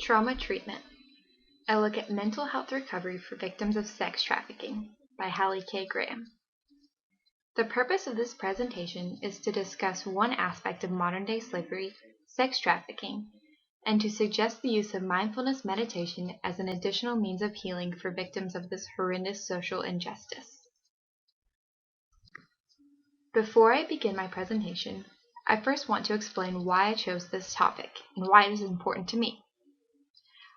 Trauma Treatment. I look at mental health recovery for victims of sex trafficking by Hallie K. Graham. The purpose of this presentation is to discuss one aspect of modern-day slavery, sex trafficking, and to suggest the use of mindfulness meditation as an additional means of healing for victims of this horrendous social injustice. Before I begin my presentation, I first want to explain why I chose this topic and why it is important to me.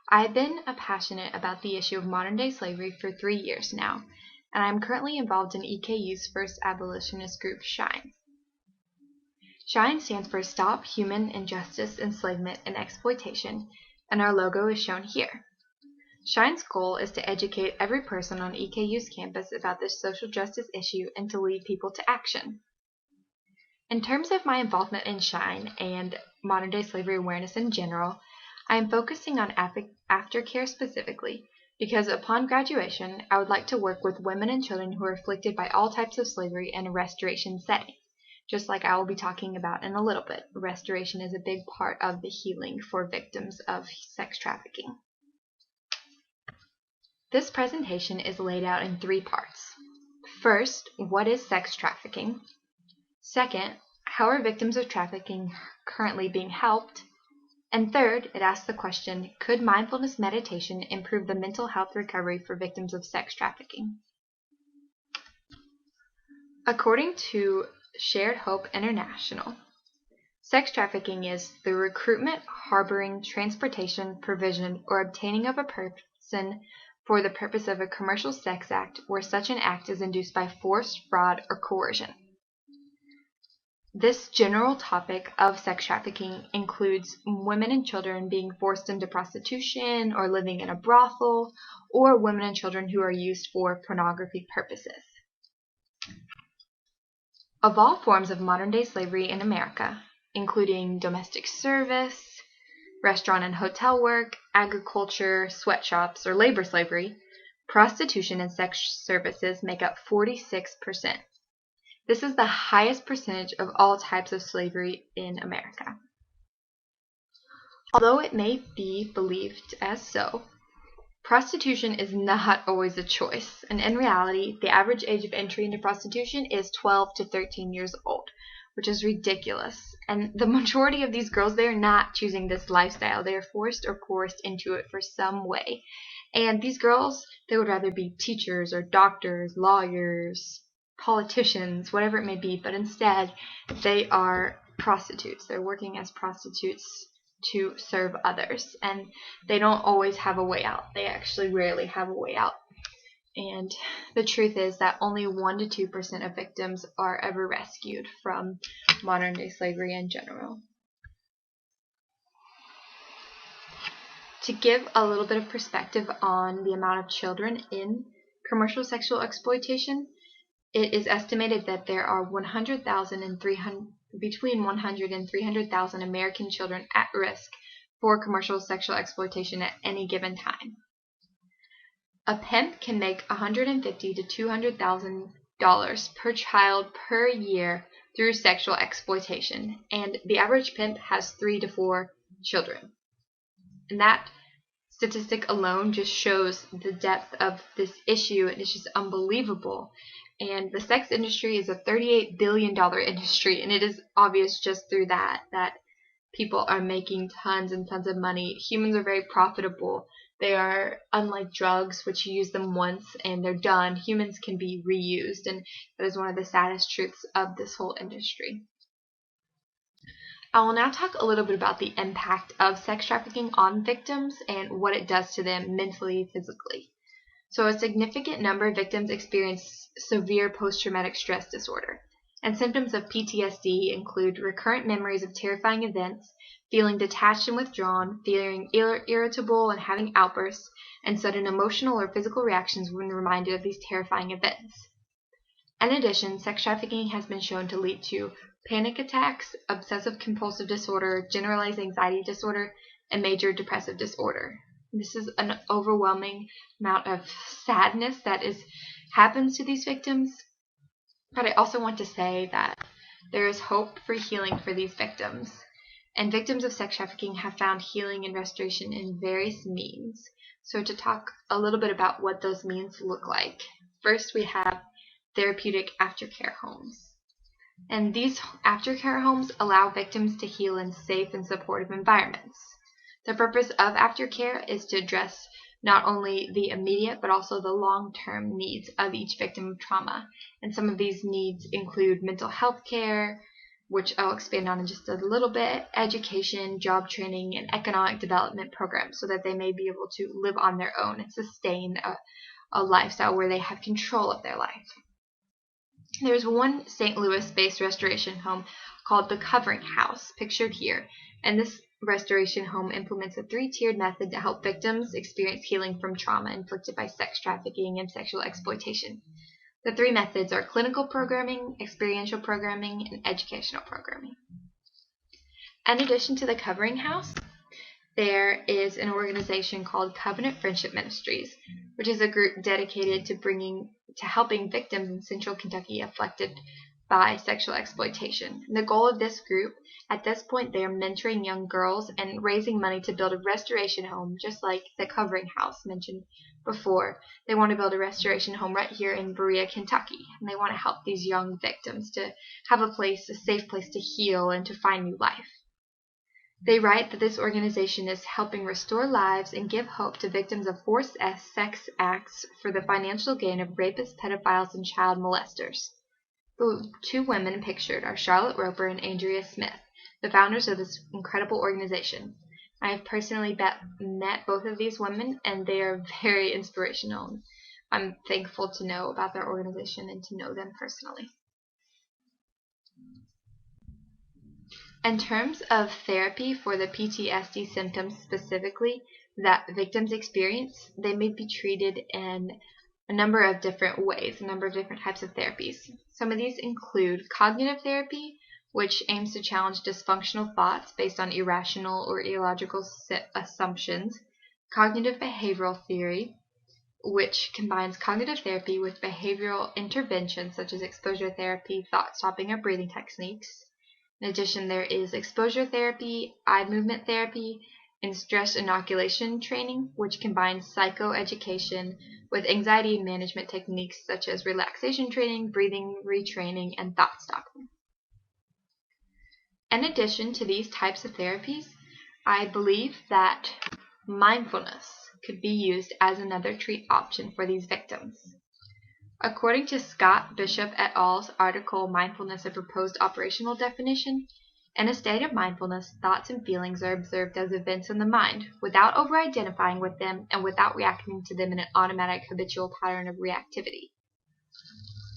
I have been passionate about the issue of modern-day slavery for 3 years now, and I am currently involved in EKU's first abolitionist group, SHINE. SHINE stands for Stop Human Injustice, Enslavement, and Exploitation, and our logo is shown here. SHINE's goal is to educate every person on EKU's campus about this social justice issue and to lead people to action. In terms of my involvement in SHINE and modern-day slavery awareness in general, I am focusing on aftercare specifically because upon graduation, I would like to work with women and children who are afflicted by all types of slavery in a restoration setting. Just like I will be talking about in a little bit, restoration is a big part of the healing for victims of sex trafficking. This presentation is laid out in 3 parts. First, what is sex trafficking? Second, how are victims of trafficking currently being helped? And third, it asks the question, could mindfulness meditation improve the mental health recovery for victims of sex trafficking? According to Shared Hope International, sex trafficking is the recruitment, harboring, transportation, provision, or obtaining of a person for the purpose of a commercial sex act where such an act is induced by force, fraud, or coercion. This general topic of sex trafficking includes women and children being forced into prostitution or living in a brothel, or women and children who are used for pornography purposes. Of all forms of modern-day slavery in America, including domestic service, restaurant and hotel work, agriculture, sweatshops, or labor slavery, prostitution and sex services make up 46%. This is the highest percentage of all types of slavery in America. Although it may be believed as so, prostitution is not always a choice, and in reality, the average age of entry into prostitution is 12 to 13 years old, which is ridiculous. And the majority of these girls, they are not choosing this lifestyle. They are forced or coerced into it for some way. And these girls, they would rather be teachers or doctors, lawyers, politicians, whatever it may be, but instead they are prostitutes. They're working as prostitutes to serve others, and they don't always have a way out. They actually rarely have a way out. And the truth is that only 1 to 2% of victims are ever rescued from modern-day slavery in general. To give a little bit of perspective on the amount of children in commercial sexual exploitation, it is estimated that there are between 100 and 300,000 American children at risk for commercial sexual exploitation at any given time. A pimp can make $150,000 to $200,000 per child per year through sexual exploitation, and the average pimp has 3 to 4 children. And that statistic alone just shows the depth of this issue, and it's just unbelievable. And the sex industry is a $38 billion industry, and it is obvious just through that people are making tons and tons of money. Humans are very profitable. They are unlike drugs, which you use them once and they're done. Humans can be reused, and that is one of the saddest truths of this whole industry. I will now talk a little bit about the impact of sex trafficking on victims and what it does to them mentally, physically. So a significant number of victims experience severe post-traumatic stress disorder, and symptoms of PTSD include recurrent memories of terrifying events, feeling detached and withdrawn, feeling irritable and having outbursts, and sudden emotional or physical reactions when reminded of these terrifying events. In addition, sex trafficking has been shown to lead to panic attacks, obsessive-compulsive disorder, generalized anxiety disorder, and major depressive disorder. This is an overwhelming amount of sadness that happens to these victims, but I also want to say that there is hope for healing for these victims. And victims of sex trafficking have found healing and restoration in various means. So to talk a little bit about what those means look like, first we have therapeutic aftercare homes. And these aftercare homes allow victims to heal in safe and supportive environments. The purpose of aftercare is to address not only the immediate but also the long-term needs of each victim of trauma. And some of these needs include mental health care, which I'll expand on in just a little bit, education, job training, and economic development programs so that they may be able to live on their own and sustain a lifestyle where they have control of their life. There's one St. Louis-based restoration home called the Covering House, pictured here, and this restoration home implements a 3-tiered method to help victims experience healing from trauma inflicted by sex trafficking and sexual exploitation. The 3 methods are clinical programming, experiential programming, and educational programming. In addition to the Covering House, there is an organization called Covenant Friendship Ministries, which is a group dedicated to helping victims in Central Kentucky afflicted by sexual exploitation. And the goal of this group, at this point, they are mentoring young girls and raising money to build a restoration home, just like the Covering House mentioned before. They want to build a restoration home right here in Berea, Kentucky, and they want to help these young victims to have a safe place to heal and to find new life. They write that this organization is helping restore lives and give hope to victims of forced sex acts for the financial gain of rapists, pedophiles, and child molesters. The 2 women pictured are Charlotte Roper and Andrea Smith, the founders of this incredible organization. I have personally met both of these women, and they are very inspirational. I'm thankful to know about their organization and to know them personally. In terms of therapy for the PTSD symptoms specifically that victims experience, they may be treated in a number of different ways, a number of different types of therapies. Some of these include cognitive therapy, which aims to challenge dysfunctional thoughts based on irrational or illogical assumptions, cognitive behavioral theory, which combines cognitive therapy with behavioral interventions such as exposure therapy, thought stopping, or breathing techniques. In addition, there is exposure therapy, eye movement therapy, and stress inoculation training, which combines psychoeducation with anxiety management techniques such as relaxation training, breathing retraining, and thought stopping. In addition to these types of therapies, I believe that mindfulness could be used as another treat option for these victims. According to Scott Bishop et al.'s article, Mindfulness, a Proposed Operational Definition, in a state of mindfulness, thoughts and feelings are observed as events in the mind, without over-identifying with them and without reacting to them in an automatic habitual pattern of reactivity.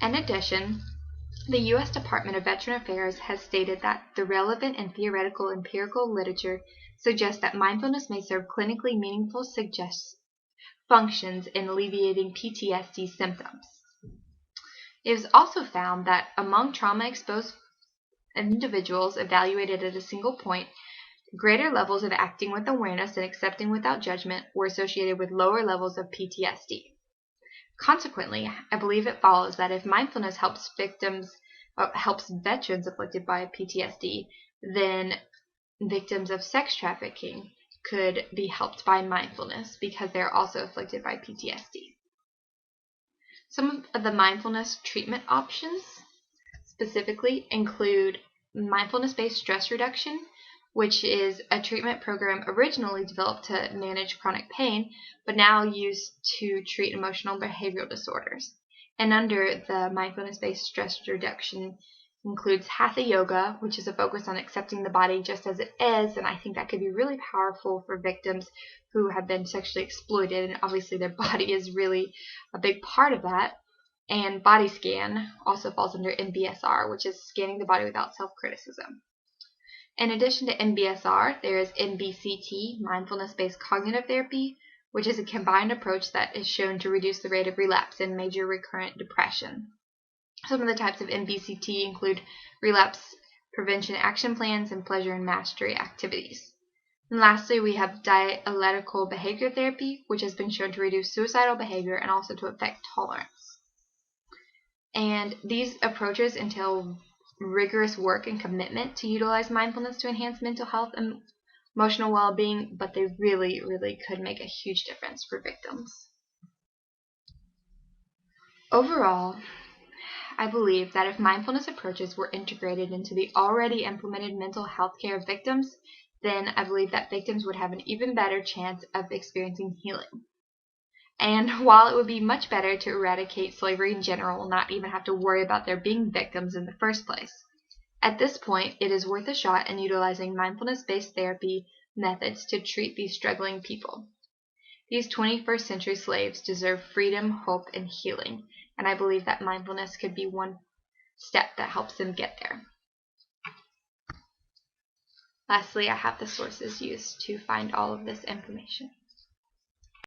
In addition, the U.S. Department of Veteran Affairs has stated that the relevant and theoretical empirical literature suggests that mindfulness may serve clinically meaningful functions in alleviating PTSD symptoms. It is also found that among trauma-exposed individuals evaluated at a single point, greater levels of acting with awareness and accepting without judgment were associated with lower levels of PTSD. Consequently, I believe it follows that if mindfulness helps veterans afflicted by PTSD, then victims of sex trafficking could be helped by mindfulness because they're also afflicted by PTSD. Some of the mindfulness treatment options specifically include mindfulness-based stress reduction, which is a treatment program originally developed to manage chronic pain, but now used to treat emotional behavioral disorders. And under the mindfulness-based stress reduction includes Hatha Yoga, which is a focus on accepting the body just as it is, and I think that could be really powerful for victims who have been sexually exploited, and obviously their body is really a big part of that. And body scan also falls under MBSR, which is scanning the body without self-criticism. In addition to MBSR, there is MBCT, mindfulness-based cognitive therapy, which is a combined approach that is shown to reduce the rate of relapse in major recurrent depression. Some of the types of MBCT include relapse prevention action plans and pleasure and mastery activities. And lastly, we have dialectical behavior therapy, which has been shown to reduce suicidal behavior and also to affect tolerance. And these approaches entail rigorous work and commitment to utilize mindfulness to enhance mental health and emotional well-being, but they really, really could make a huge difference for victims. Overall, I believe that if mindfulness approaches were integrated into the already implemented mental health care of victims, then I believe that victims would have an even better chance of experiencing healing. And while it would be much better to eradicate slavery in general and not even have to worry about there being victims in the first place, at this point it is worth a shot in utilizing mindfulness-based therapy methods to treat these struggling people. These 21st century slaves deserve freedom, hope, and healing, and I believe that mindfulness could be one step that helps them get there. Lastly, I have the sources used to find all of this information.